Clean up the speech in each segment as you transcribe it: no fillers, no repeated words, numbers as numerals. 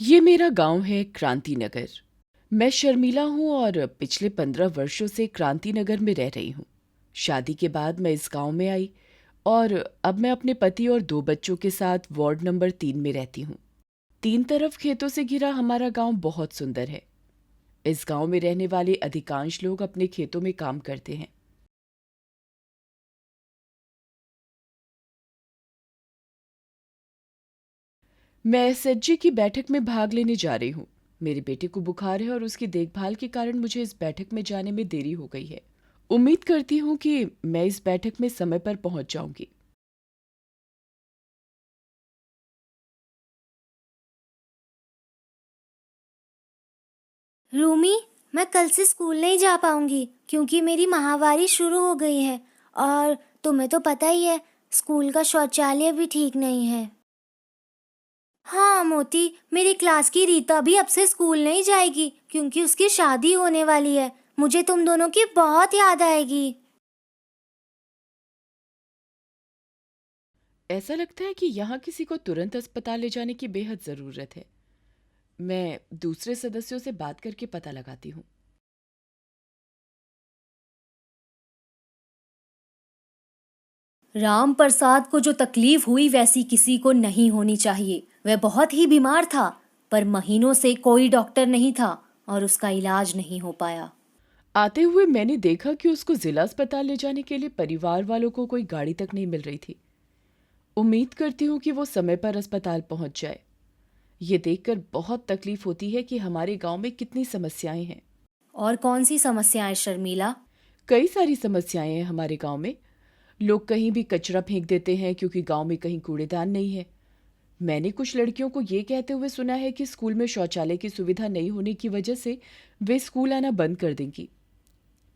ये मेरा गांव है क्रांतिनगर। मैं शर्मिला हूँ और पिछले 15 वर्षों से क्रांतिनगर में रह रही हूँ। शादी के बाद मैं इस गांव में आई और अब मैं अपने पति और 2 बच्चों के साथ वार्ड नंबर 3 में रहती हूँ। 3 तरफ खेतों से घिरा हमारा गांव बहुत सुंदर है। इस गांव में रहने वाले अधिकांश लोग अपने खेतों में काम करते हैं। मैं एसएचजी की बैठक में भाग लेने जा रही हूँ। मेरे बेटे को बुखार है और उसकी देखभाल के कारण मुझे इस बैठक में जाने में देरी हो गई है। उम्मीद करती हूँ कि मैं इस बैठक में समय पर पहुंच जाऊंगी। रूमी, मैं कल से स्कूल नहीं जा पाऊंगी क्योंकि मेरी माहवारी शुरू हो गई है। और तुम्हें तो पता ही है, स्कूल का शौचालय भी ठीक नहीं है। हाँ मोती, मेरी क्लास की रीता भी अब से स्कूल नहीं जाएगी क्योंकि उसकी शादी होने वाली है। मुझे तुम दोनों की बहुत याद आएगी। ऐसा लगता है कि यहाँ किसी को तुरंत अस्पताल ले जाने की बेहद ज़रूरत है। मैं दूसरे सदस्यों से बात करके पता लगाती हूँ। राम प्रसाद को जो तकलीफ हुई वैसी किसी को नहीं होनी चाहिए। वह बहुत ही बीमार था, पर महीनों से कोई डॉक्टर नहीं था और उसका इलाज नहीं हो पाया। आते हुए मैंने देखा कि उसको जिला अस्पताल ले जाने के लिए परिवार वालों को कोई गाड़ी तक नहीं मिल रही थी। उम्मीद करती हूँ कि वो समय पर अस्पताल पहुँच जाए। ये देखकर बहुत तकलीफ होती है कि हमारे गांव में कितनी समस्याएं हैं। और कौन सी समस्याएं शर्मिला? कई सारी समस्याएं हैं हमारे गांव में। लोग कहीं भी कचरा फेंक देते हैं क्योंकि गांव में कहीं कूड़ेदान नहीं है। मैंने कुछ लड़कियों को ये कहते हुए सुना है कि स्कूल में शौचालय की सुविधा नहीं होने की वजह से वे स्कूल आना बंद कर देंगी।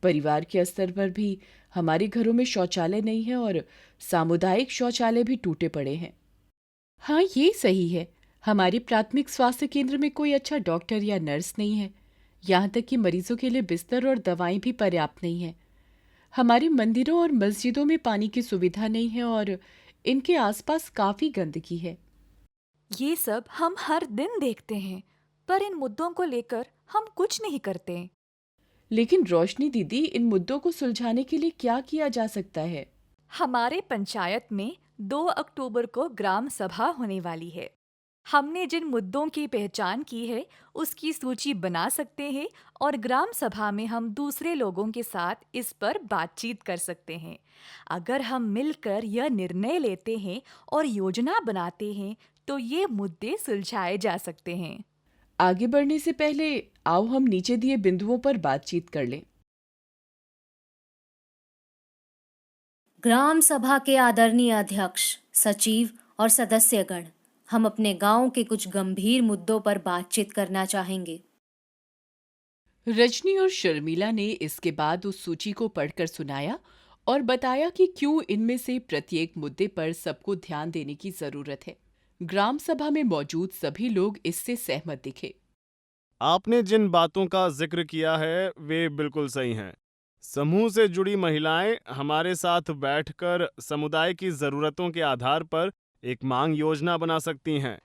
परिवार के स्तर पर भी हमारे घरों में शौचालय नहीं है और सामुदायिक शौचालय भी टूटे पड़े हैं। हाँ, ये सही है। हमारे प्राथमिक स्वास्थ्य केंद्र में कोई अच्छा डॉक्टर या नर्स नहीं है। यहाँ तक कि मरीजों के लिए बिस्तर और दवाएं भी पर्याप्त नहीं है। हमारे मंदिरों और मस्जिदों में पानी की सुविधा नहीं है और इनके आसपास काफी गंदगी है। ये सब हम हर दिन देखते हैं, पर इन मुद्दों को लेकर हम कुछ नहीं करते। लेकिन रोशनी दीदी, इन मुद्दों को सुलझाने के लिए क्या किया जा सकता है? हमारे पंचायत में 2 अक्टूबर को ग्राम सभा होने वाली है। हमने जिन मुद्दों की पहचान की है, उसकी सूची बना सकते हैं और ग्राम सभा में हम दूसरे लोगों के साथ इस पर बातचीत कर सकते हैं। अगर हम मिलकर यह निर्णय लेते हैं और योजना बनाते हैं, तो ये मुद्दे सुलझाए जा सकते हैं। आगे बढ़ने से पहले आओ हम नीचे दिए बिंदुओं पर बातचीत कर लें। ग्राम सभा के आदरणीय अध्यक्ष, सचिव और सदस्यगण, हम अपने गांव के कुछ गंभीर मुद्दों पर बातचीत करना चाहेंगे। रजनी और शर्मिला ने इसके बाद उस सूची को पढ़कर सुनाया और बताया कि क्यों इनमें से प्रत्येक मुद्दे पर सबको ध्यान देने की जरूरत है। ग्राम सभा में मौजूद सभी लोग इससे सहमत दिखे। आपने जिन बातों का जिक्र किया है वे बिल्कुल सही हैं। समूह से जुड़ी महिलाएं हमारे साथ बैठकर समुदाय की जरूरतों के आधार पर एक मांग योजना बना सकती हैं।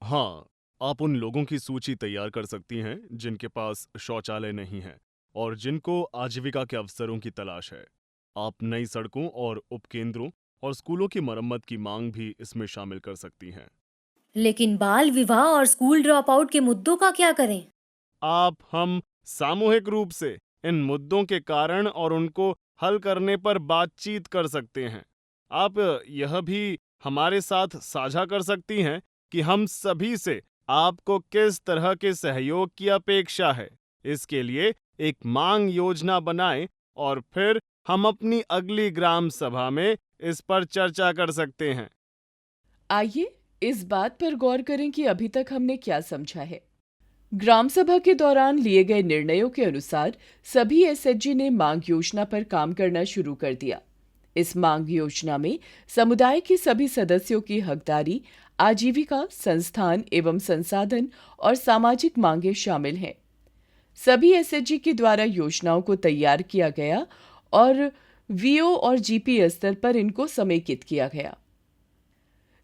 हाँ, आप उन लोगों की सूची तैयार कर सकती हैं जिनके पास शौचालय नहीं है और जिनको आजीविका के अवसरों की तलाश है। आप नई सड़कों और उपकेंद्रों और स्कूलों की मरम्मत की मांग भी इसमें शामिल कर सकती हैं। लेकिन बाल विवाह और स्कूल ड्रॉप आउट के मुद्दों का क्या करें? हम सामूहिक रूप से इन मुद्दों के कारण और उनको हल करने पर बातचीत कर सकते हैं। आप यह भी हमारे साथ साझा कर सकती हैं कि हम सभी से आपको किस तरह के सहयोग की अपेक्षा है। इसके लिए एक मांग योजना बनाएं और फिर हम अपनी अगली ग्राम सभा में इस पर चर्चा कर सकते हैं। आइए इस बात पर गौर करें कि अभी तक हमने क्या समझा है। ग्राम सभा के दौरान लिए गए निर्णयों के अनुसार सभी एसएचजी ने मांग योजना पर काम करना शुरू कर दिया। इस मांग योजना में समुदाय के सभी सदस्यों की हकदारी, आजीविका, संस्थान एवं संसाधन और सामाजिक मांगें शामिल हैं। सभी एसएचजी के द्वारा योजनाओं को तैयार किया गया और वीओ और जीपी स्तर पर इनको समेकित किया गया।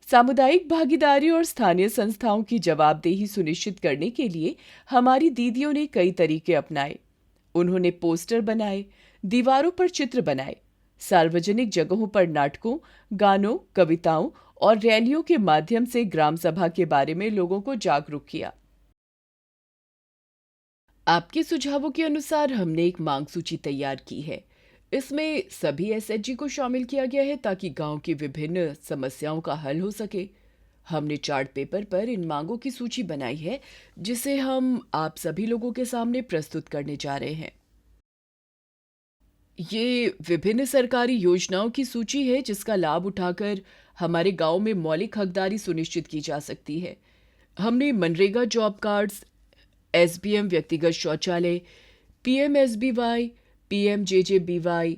सामुदायिक भागीदारी और स्थानीय संस्थाओं की जवाबदेही सुनिश्चित करने के लिए हमारी दीदियों ने कई तरीके अपनाए। उन्होंने पोस्टर बनाए, दीवारों पर चित्र बनाए, सार्वजनिक जगहों पर नाटकों, गानों, कविताओं और रैलियों के माध्यम से ग्राम सभा के बारे में लोगों को जागरूक किया। आपके सुझावों के अनुसार हमने एक मांग सूची तैयार की है। इसमें सभी एसएचजी को शामिल किया गया है ताकि गांव की विभिन्न समस्याओं का हल हो सके। हमने चार्ट पेपर पर इन मांगों की सूची बनाई है, जिसे हम आप सभी लोगों के सामने प्रस्तुत करने जा रहे हैं। ये विभिन्न सरकारी योजनाओं की सूची है जिसका लाभ उठाकर हमारे गांव में मौलिक हकदारी सुनिश्चित की जा सकती है। हमने मनरेगा जॉब कार्ड्स, एसबीएम व्यक्तिगत शौचालय, पीएमएसबीवाई, पीएमजेजेबीवाई,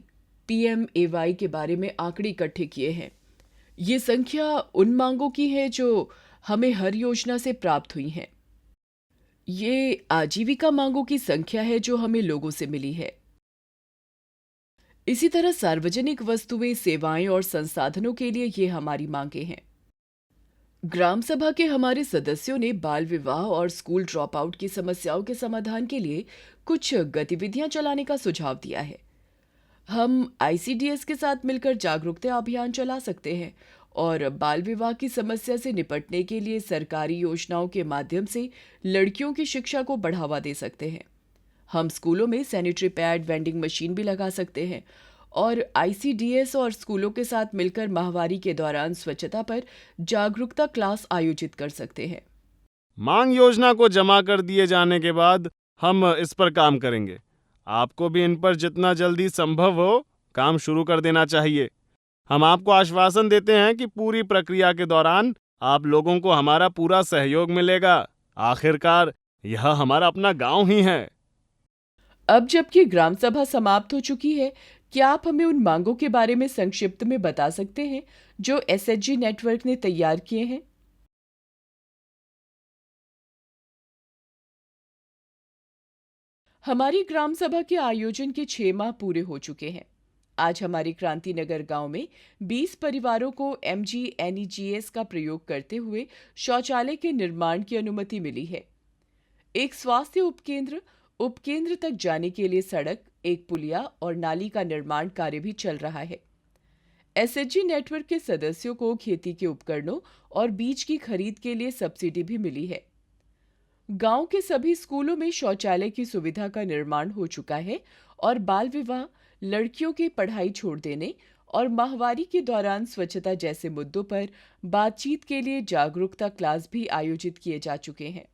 पीएमएवाई के बारे में आंकड़े इकट्ठे किए हैं। ये संख्या उन मांगों की है जो हमें हर योजना से प्राप्त हुई हैं। ये आजीविका मांगों की संख्या है जो हमें लोगों से मिली है। इसी तरह सार्वजनिक वस्तुएं, सेवाएं और संसाधनों के लिए ये हमारी मांगें हैं। ग्राम सभा के हमारे सदस्यों ने बाल विवाह और स्कूल ड्रॉप आउट की समस्याओं के समाधान के लिए कुछ गतिविधियां चलाने का सुझाव दिया है। हम आईसीडीएस के साथ मिलकर जागरूकता अभियान चला सकते हैं और बाल विवाह की समस्या से निपटने के लिए सरकारी योजनाओं के माध्यम से लड़कियों की शिक्षा को बढ़ावा दे सकते हैं। हम स्कूलों में सैनिटरी पैड, वेंडिंग मशीन भी लगा सकते हैं और आईसीडीएस और स्कूलों के साथ मिलकर माहवारी के दौरान स्वच्छता पर जागरूकता क्लास आयोजित कर सकते हैं। मांग योजना को जमा कर दिए जाने के बाद हम इस पर काम करेंगे। आपको भी इन पर जितना जल्दी संभव हो काम शुरू कर देना चाहिए। हम आपको आश्वासन देते हैं कि पूरी प्रक्रिया के दौरान आप लोगों को हमारा पूरा सहयोग मिलेगा। आखिरकार यह हमारा अपना गांव ही है। अब जबकि ग्राम सभा समाप्त हो चुकी है, क्या आप हमें उन मांगों के बारे में संक्षिप्त में बता सकते हैं जो एसएचजी नेटवर्क ने तैयार किए हैं? हमारी ग्राम सभा के आयोजन के 6 माह पूरे हो चुके हैं। आज हमारे क्रांति नगर गांव में 20 परिवारों को एमजीएनईजीएस का प्रयोग करते हुए शौचालय के निर्माण की अनुमति मिली है। एक स्वास्थ्य उपकेंद्र तक जाने के लिए सड़क, एक पुलिया और नाली का निर्माण कार्य भी चल रहा है। एसएचजी नेटवर्क के सदस्यों को खेती के उपकरणों और बीज की खरीद के लिए सब्सिडी भी मिली है। गांव के सभी स्कूलों में शौचालय की सुविधा का निर्माण हो चुका है और बाल विवाह, लड़कियों की पढ़ाई छोड़ देने और माहवारी के दौरान स्वच्छता जैसे मुद्दों पर बातचीत के लिए जागरूकता क्लास भी आयोजित किए जा चुके हैं।